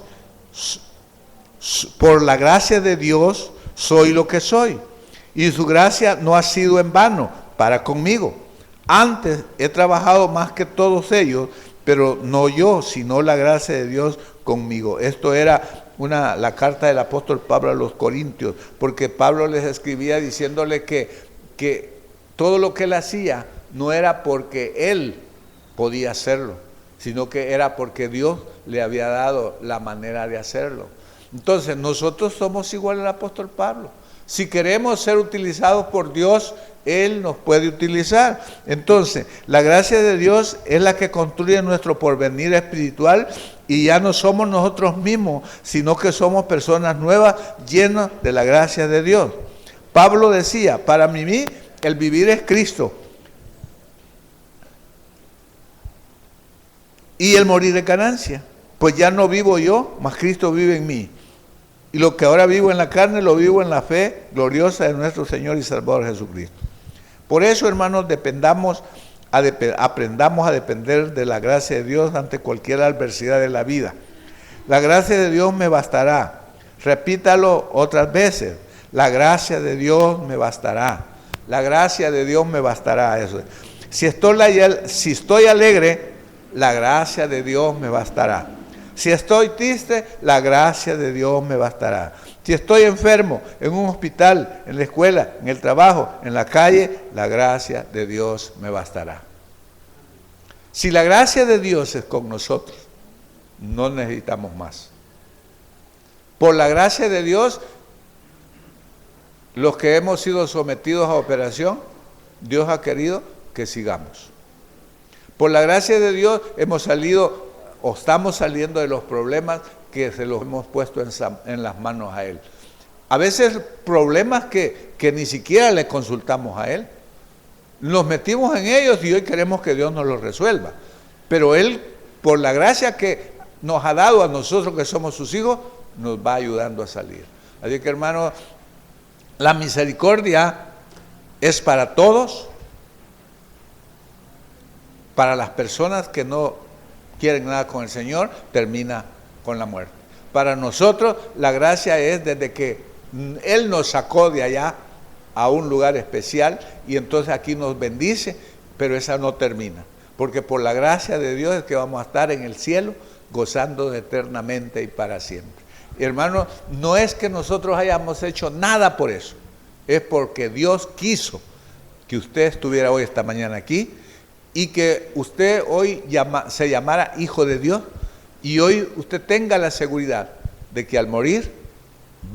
por la gracia de Dios soy lo que soy. Y su gracia no ha sido en vano para conmigo. Antes he trabajado más que todos ellos, pero no yo, sino la gracia de Dios conmigo. Esto era la carta del apóstol Pablo a los Corintios, porque Pablo les escribía diciéndole que todo lo que él hacía no era porque él podía hacerlo, sino que era porque Dios le había dado la manera de hacerlo. Entonces, nosotros somos igual al apóstol Pablo. Si queremos ser utilizados por Dios, Él nos puede utilizar. Entonces, la gracia de Dios es la que construye nuestro porvenir espiritual, y ya no somos nosotros mismos, sino que somos personas nuevas, llenas de la gracia de Dios. Pablo decía, para mí el vivir es Cristo y el morir es ganancia. Pues ya no vivo yo, mas Cristo vive en mí. Y lo que ahora vivo en la carne, lo vivo en la fe gloriosa de nuestro Señor y Salvador Jesucristo. Por eso, hermanos, aprendamos a depender de la gracia de Dios ante cualquier adversidad de la vida. La gracia de Dios me bastará. Repítalo otras veces. La gracia de Dios me bastará. La gracia de Dios me bastará. Eso. Si estoy alegre, la gracia de Dios me bastará. Si estoy triste, la gracia de Dios me bastará. Si estoy enfermo, en un hospital, en la escuela, en el trabajo, en la calle, la gracia de Dios me bastará. Si la gracia de Dios es con nosotros, no necesitamos más. Por la gracia de Dios, los que hemos sido sometidos a operación, Dios ha querido que sigamos. Por la gracia de Dios hemos salido o estamos saliendo de los problemas que se los hemos puesto en las manos a Él. A veces problemas que ni siquiera le consultamos a Él. Nos metimos en ellos y hoy queremos que Dios nos los resuelva. Pero Él, por la gracia que nos ha dado a nosotros que somos sus hijos, nos va ayudando a salir. Así que, hermanos, la misericordia es para todos, para las personas que no quieren nada con el Señor, termina con la muerte. Para nosotros la gracia es desde que Él nos sacó de allá a un lugar especial y entonces aquí nos bendice, pero esa no termina, porque por la gracia de Dios es que vamos a estar en el cielo gozando eternamente y para siempre. Hermano, no es que nosotros hayamos hecho nada por eso, es porque Dios quiso que usted estuviera hoy, esta mañana aquí, y que usted hoy se llamara hijo de Dios, y hoy usted tenga la seguridad de que al morir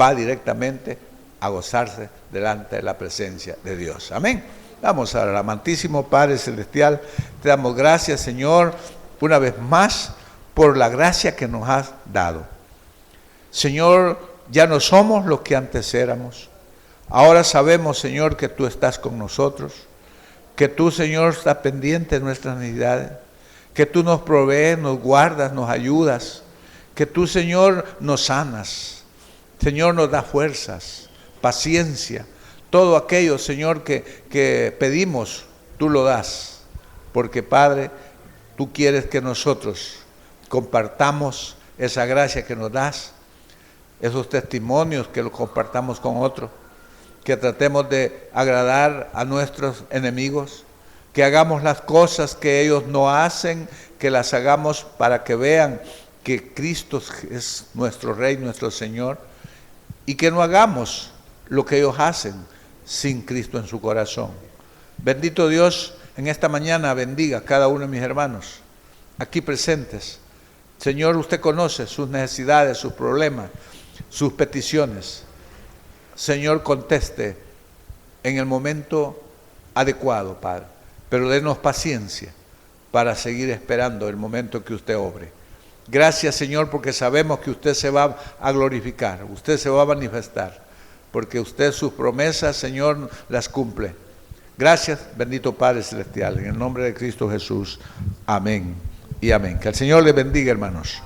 va directamente a gozarse delante de la presencia de Dios. Amén. Vamos al amantísimo Padre Celestial, te damos gracias, Señor, una vez más por la gracia que nos has dado. Señor, ya no somos los que antes éramos. Ahora sabemos, Señor, que tú estás con nosotros, que tú, Señor, estás pendiente de nuestras necesidades, que tú nos provees, nos guardas, nos ayudas, que tú, Señor, nos sanas, Señor, nos da fuerzas, paciencia, todo aquello, Señor, que pedimos, tú lo das, porque, Padre, tú quieres que nosotros compartamos esa gracia que nos das, esos testimonios que los compartamos con otros, que tratemos de agradar a nuestros enemigos, que hagamos las cosas que ellos no hacen, que las hagamos para que vean que Cristo es nuestro Rey, nuestro Señor, y que no hagamos lo que ellos hacen sin Cristo en su corazón. Bendito Dios, en esta mañana bendiga a cada uno de mis hermanos aquí presentes. Señor, usted conoce sus necesidades, sus problemas, sus peticiones. Señor, conteste en el momento adecuado, Padre, pero denos paciencia para seguir esperando el momento que usted obre. Gracias, Señor, porque sabemos que usted se va a glorificar, usted se va a manifestar, porque usted sus promesas, Señor, las cumple. Gracias, bendito Padre Celestial, en el nombre de Cristo Jesús. Amén y amén. Que el Señor les bendiga, hermanos.